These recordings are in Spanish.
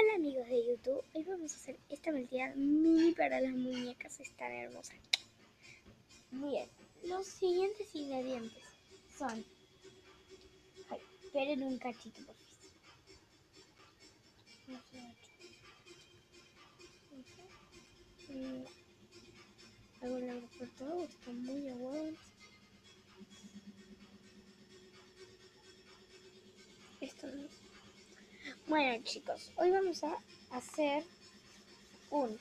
Hola amigos de YouTube, hoy vamos a hacer esta mentira mini para las muñecas, es tan hermosa. Bien, los siguientes ingredientes son... esperen un cachito por favor. Hago la por todo, está muy aguado. Esto no. Bueno chicos, hoy vamos a hacer un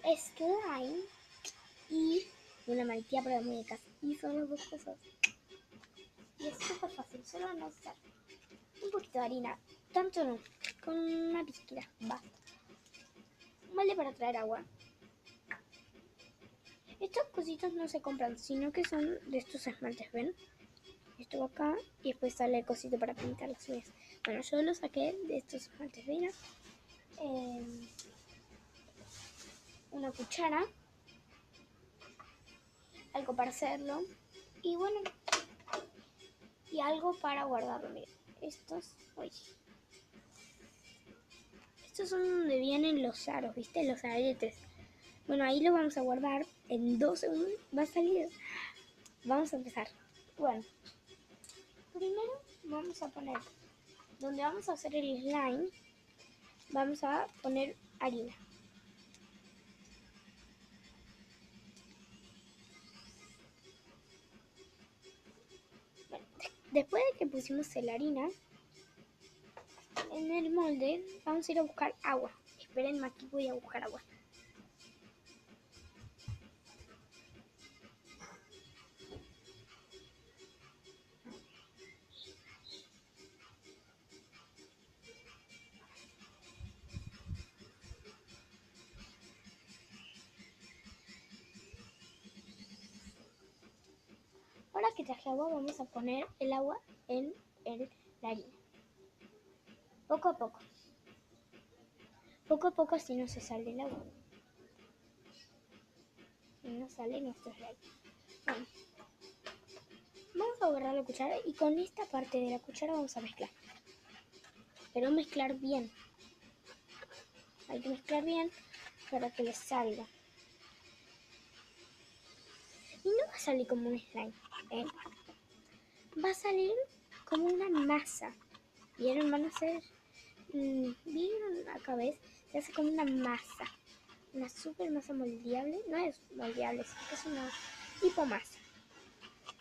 slime y una mantilla para muñecas. Y son las dos cosas. Y es súper fácil, solo van a usar un poquito de harina, tanto no, con una pizquita, basta. Un balde para traer agua. Estos cositos no se compran, sino que son de estos esmaltes, ¿ven? Esto acá y después sale el cosito para pintar las uñas. Bueno, yo lo saqué de estos esmaltes, ¿ven? Una cuchara, algo para hacerlo y bueno, y algo para guardarlo. Miren, estos son donde vienen los aros, ¿viste? Los aretes. Bueno, ahí lo vamos a guardar. En 2 segundos va a salir. Vamos a empezar. Bueno, primero vamos a poner, donde vamos a hacer el slime, vamos a poner harina. Bueno, después de que pusimos la harina en el molde, vamos a ir a buscar agua. Esperen, aquí voy a buscar agua. Ahora que traje agua, vamos a poner el agua en la harina. Poco a poco. Poco a poco, así no se sale el agua. Y no sale nuestro slime. Bueno, vamos a agarrar la cuchara y con esta parte de la cuchara vamos a mezclar. Pero mezclar bien. Hay que mezclar bien para que les salga. Y no va a salir como un slime, ¿eh? Va a salir como una masa. ¿Vieron? Van a ser... ¿vieron acá ves? Se hace como una masa. Una super masa moldeable. No es moldeable, sino que es una tipo masa.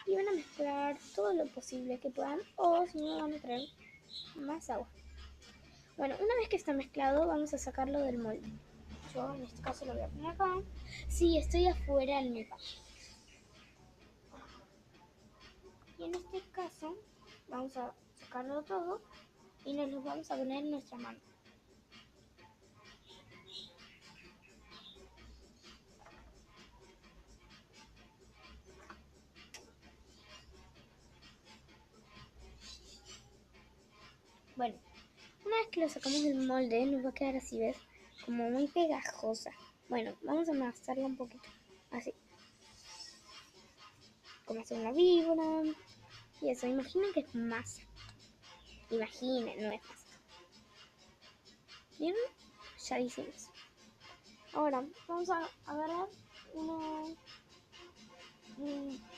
Y van a mezclar todo lo posible que puedan. O si no, van a traer más agua. Bueno, una vez que está mezclado, vamos a sacarlo del molde. Yo en este caso lo voy a poner acá. Sí, estoy afuera en mi patio. Y en este caso vamos a sacarlo todo y nos lo vamos a poner en nuestra mano. Bueno, una vez que lo sacamos del molde nos va a quedar así, ¿ves? Como muy pegajosa. Bueno, vamos a amasarla un poquito, así. Como hacer una víbora. Y eso, imaginen que es masa. Imaginen, no es masa. ¿Vieron? Ya hicimos. Ahora vamos a agarrar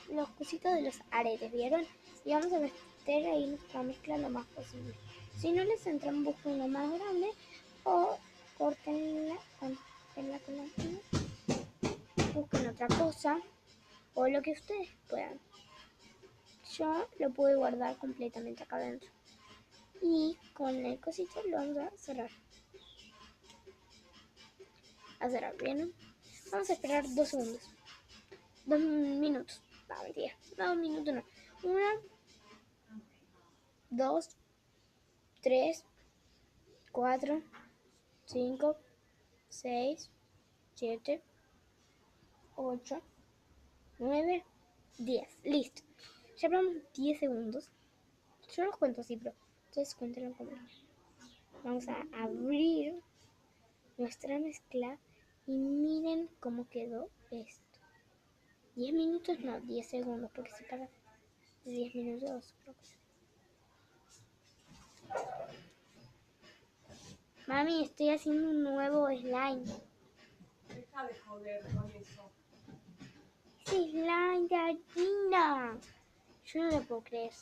los cositos de los aretes, ¿vieron? Y vamos a meter ahí nuestra mezcla lo más posible. Si no les entran, busquen uno más grande o córtenla con la mano. Busquen otra cosa o lo que ustedes puedan. Yo lo puedo guardar completamente acá adentro. Y con el cosito lo vamos a cerrar. ¿Vieron? Vamos a esperar 2 segundos. 2 minutos. No, mentira. No, 2 minutos no. 1, 2, 3, 4, 5, 6, 7, 8, 9, 10. Listo. Ya llevamos 10 segundos. Yo los cuento así, pero ustedes cuéntenlo conmigo. Vamos a abrir nuestra mezcla y miren cómo quedó esto. 10 minutos, no, 10 segundos, porque si para 10 minutos, creo que... Mami, estoy haciendo un nuevo slime. Deja de joder con eso. ¡Es slime de harina! Yo no lo puedo creer.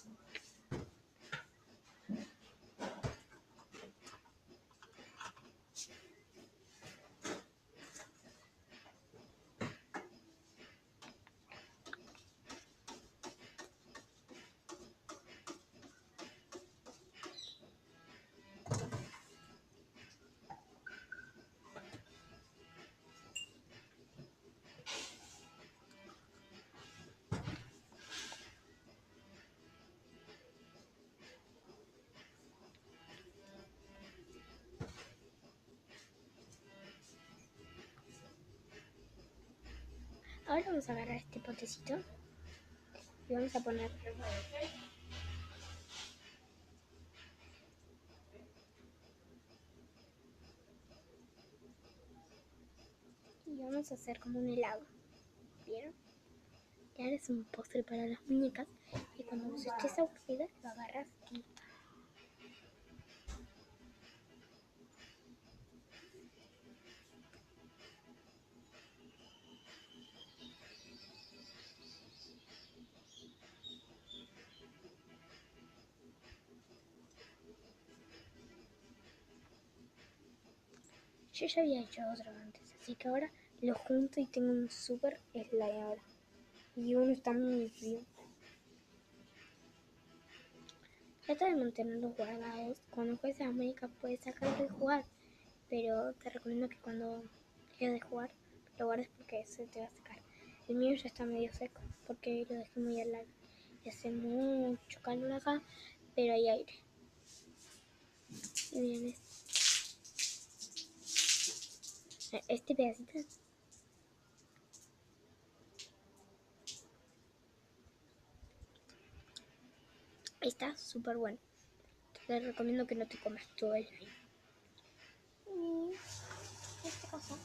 Ahora vamos a agarrar este potecito y vamos a poner. Y vamos a hacer como un helado. ¿Vieron? Y ahora es un postre para las muñecas. Y cuando vos estés aburrida, lo agarras y. Yo ya había hecho otro antes, así que ahora lo junto y tengo un super slime ahora. Y uno está muy frío. Trata de mantenerlos guardados. Cuando juegues a la muñeca puedes sacarlo y jugar. Pero te recomiendo que cuando dejes de jugar lo guardes porque se te va a secar. El mío ya está medio seco porque lo dejé muy al lado. Y hace mucho calor acá, pero hay aire. Y miren este pedacito. Está súper bueno. Te recomiendo que no te comas todo el aire. Y en este caso,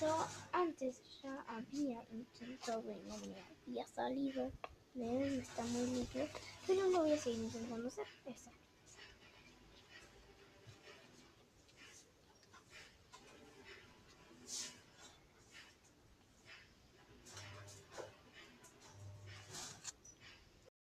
yo antes ya había intentado, bueno, me había salido, me está muy líquido, pero lo voy a seguir intentando hacer.